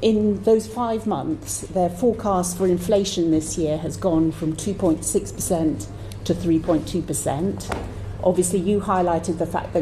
In those 5 months, their forecast for inflation this year has gone from 2.6% to 3.2%. Obviously, you highlighted the fact that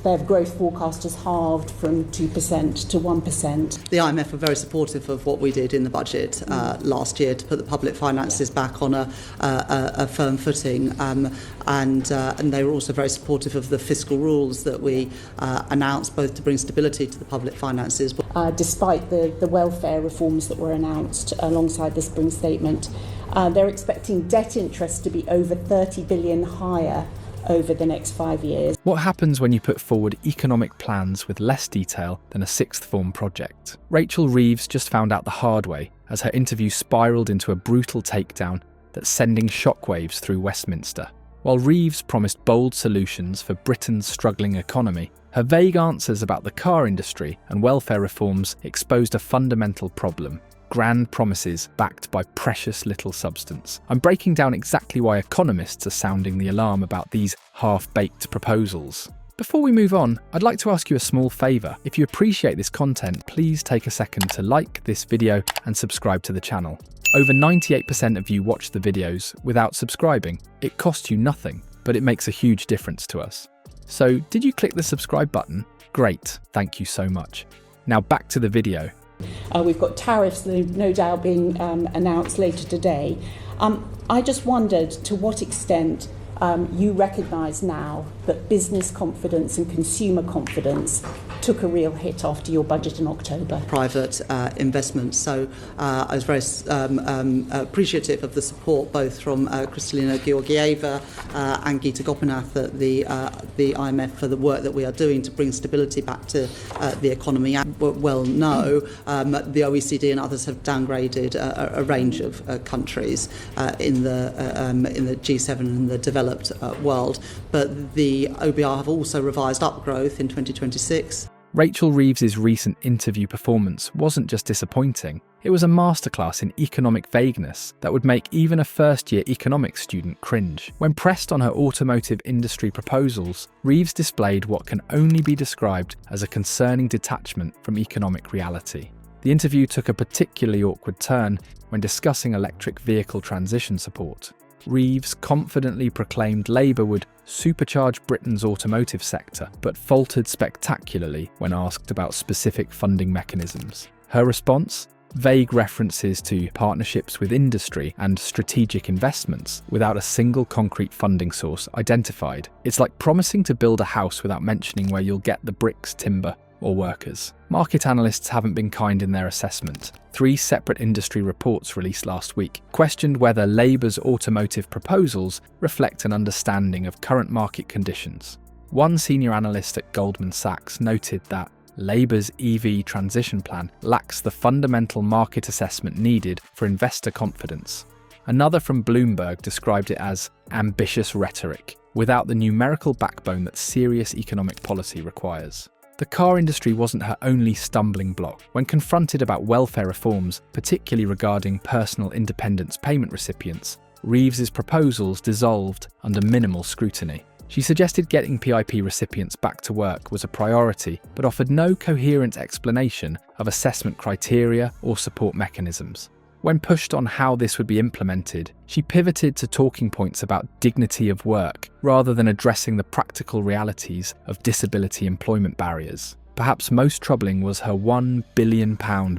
their growth forecast has halved from 2% to 1%. The IMF were very supportive of what we did in the budget last year to put the public finances back on a firm footing, and they were also very supportive of the fiscal rules that we announced, both to bring stability to the public finances. Despite the welfare reforms that were announced alongside the Spring Statement, they're expecting debt interest to be over 30 billion higher over the next 5 years. What happens when you put forward economic plans with less detail than a sixth form project? Rachel Reeves just found out the hard way as her interview spiralled into a brutal takedown that's sending shockwaves through Westminster. While Reeves promised bold solutions for Britain's struggling economy, her vague answers about the car industry and welfare reforms exposed a fundamental problem: grand promises backed by precious little substance. I'm breaking down exactly why economists are sounding the alarm about these half-baked proposals. Before we move on, I'd like to ask you a small favour. If you appreciate this content, please take a second to like this video and subscribe to the channel. Over 98% of you watch the videos without subscribing. It costs you nothing, but it makes a huge difference to us. So, did you click the subscribe button? Great, thank you so much. Now back to the video. We've got tariffs that are no doubt being announced later today. I just wondered to what extent you recognise now that business confidence and consumer confidence took a real hit after your budget in October. Private investment. So I was very appreciative of the support both from Kristalina Georgieva and Gita Gopinath at the IMF for the work that we are doing to bring stability back to the economy. And well know the OECD and others have downgraded a range of countries in the G7 and the developed world, but the OBR have also revised up growth in 2026. Rachel Reeves' recent interview performance wasn't just disappointing, it was a masterclass in economic vagueness that would make even a first-year economics student cringe. When pressed on her automotive industry proposals, Reeves displayed what can only be described as a concerning detachment from economic reality. The interview took a particularly awkward turn when discussing electric vehicle transition support. Reeves confidently proclaimed Labour would supercharge Britain's automotive sector, but faltered spectacularly when asked about specific funding mechanisms. Her response? Vague references to partnerships with industry and strategic investments without a single concrete funding source identified. It's like promising to build a house without mentioning where you'll get the bricks, timber, or workers. Market analysts haven't been kind in their assessment. 3 separate industry reports released last week questioned whether Labour's automotive proposals reflect an understanding of current market conditions. One senior analyst at Goldman Sachs noted that Labour's EV transition plan lacks the fundamental market assessment needed for investor confidence. Another from Bloomberg described it as ambitious rhetoric, without the numerical backbone that serious economic policy requires. The car industry wasn't her only stumbling block. When confronted about welfare reforms, particularly regarding personal independence payment recipients, Reeves's proposals dissolved under minimal scrutiny. She suggested getting PIP recipients back to work was a priority, but offered no coherent explanation of assessment criteria or support mechanisms. When pushed on how this would be implemented, she pivoted to talking points about dignity of work rather than addressing the practical realities of disability employment barriers. Perhaps most troubling was her £1 billion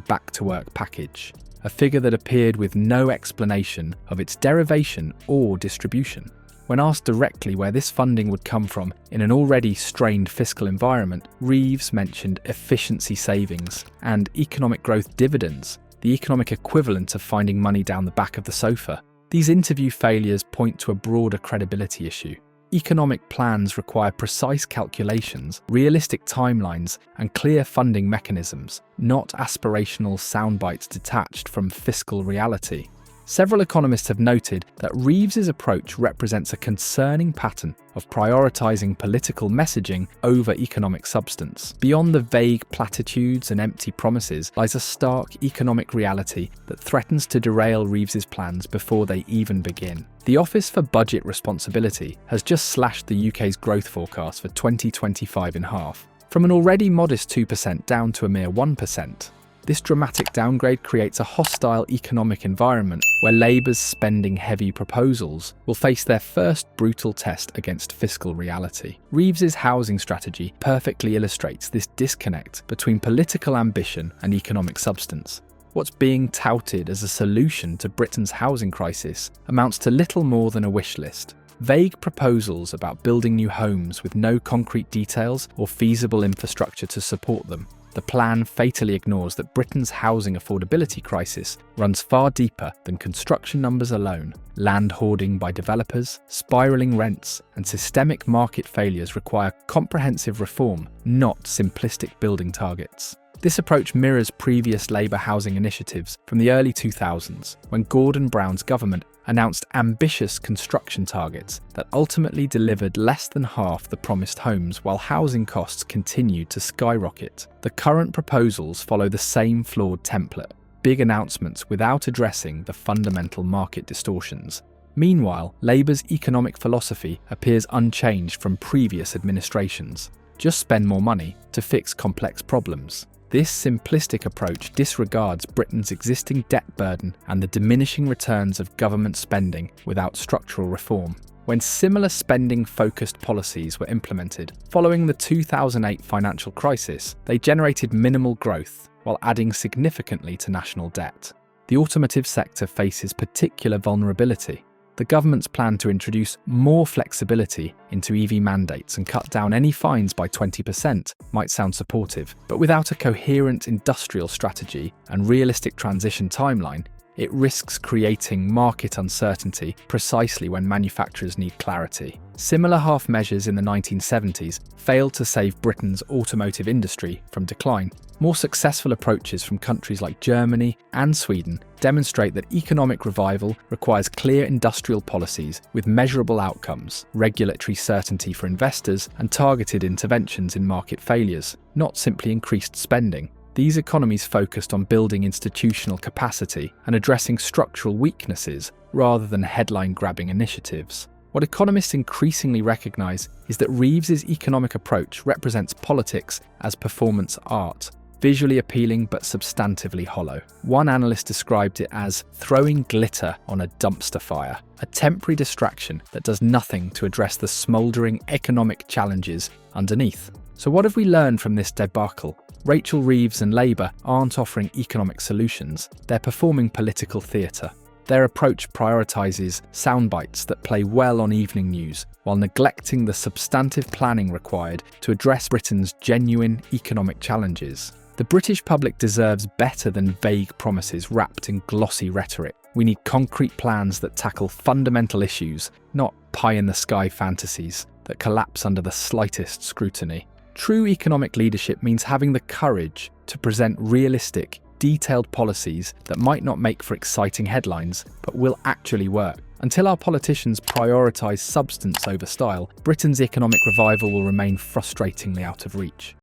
back-to-work package, a figure that appeared with no explanation of its derivation or distribution. When asked directly where this funding would come from in an already strained fiscal environment, Reeves mentioned efficiency savings and economic growth dividends, the economic equivalent of finding money down the back of the sofa. These interview failures point to a broader credibility issue. Economic plans require precise calculations, realistic timelines, and clear funding mechanisms, not aspirational soundbites detached from fiscal reality. Several economists have noted that Reeves's approach represents a concerning pattern of prioritising political messaging over economic substance. Beyond the vague platitudes and empty promises lies a stark economic reality that threatens to derail Reeves's plans before they even begin. The Office for Budget Responsibility has just slashed the UK's growth forecast for 2025 in half, from an already modest 2% down to a mere 1%. This dramatic downgrade creates a hostile economic environment where Labour's spending-heavy proposals will face their first brutal test against fiscal reality. Reeves's housing strategy perfectly illustrates this disconnect between political ambition and economic substance. What's being touted as a solution to Britain's housing crisis amounts to little more than a wish list. Vague proposals about building new homes with no concrete details or feasible infrastructure to support them. The plan fatally ignores that Britain's housing affordability crisis runs far deeper than construction numbers alone. Land hoarding by developers, spiralling rents, and systemic market failures require comprehensive reform, not simplistic building targets. This approach mirrors previous Labour housing initiatives from the early 2000s, when Gordon Brown's government announced ambitious construction targets that ultimately delivered less than half the promised homes while housing costs continued to skyrocket. The current proposals follow the same flawed template: big announcements without addressing the fundamental market distortions. Meanwhile, Labour's economic philosophy appears unchanged from previous administrations. Just spend more money to fix complex problems. This simplistic approach disregards Britain's existing debt burden and the diminishing returns of government spending without structural reform. When similar spending-focused policies were implemented following the 2008 financial crisis, they generated minimal growth while adding significantly to national debt. The automotive sector faces particular vulnerability. The government's plan to introduce more flexibility into EV mandates and cut down any fines by 20% might sound supportive, but without a coherent industrial strategy and realistic transition timeline, it risks creating market uncertainty precisely when manufacturers need clarity. Similar half measures in the 1970s failed to save Britain's automotive industry from decline. More successful approaches from countries like Germany and Sweden demonstrate that economic revival requires clear industrial policies with measurable outcomes, regulatory certainty for investors, and targeted interventions in market failures, not simply increased spending. These economies focused on building institutional capacity and addressing structural weaknesses rather than headline-grabbing initiatives. What economists increasingly recognise is that Reeves's economic approach represents politics as performance art, visually appealing but substantively hollow. One analyst described it as throwing glitter on a dumpster fire, a temporary distraction that does nothing to address the smouldering economic challenges underneath. So what have we learned from this debacle? Rachel Reeves and Labour aren't offering economic solutions, they're performing political theatre. Their approach prioritises soundbites that play well on evening news, while neglecting the substantive planning required to address Britain's genuine economic challenges. The British public deserves better than vague promises wrapped in glossy rhetoric. We need concrete plans that tackle fundamental issues, not pie-in-the-sky fantasies that collapse under the slightest scrutiny. True economic leadership means having the courage to present realistic, detailed policies that might not make for exciting headlines, but will actually work. Until our politicians prioritise substance over style, Britain's economic revival will remain frustratingly out of reach.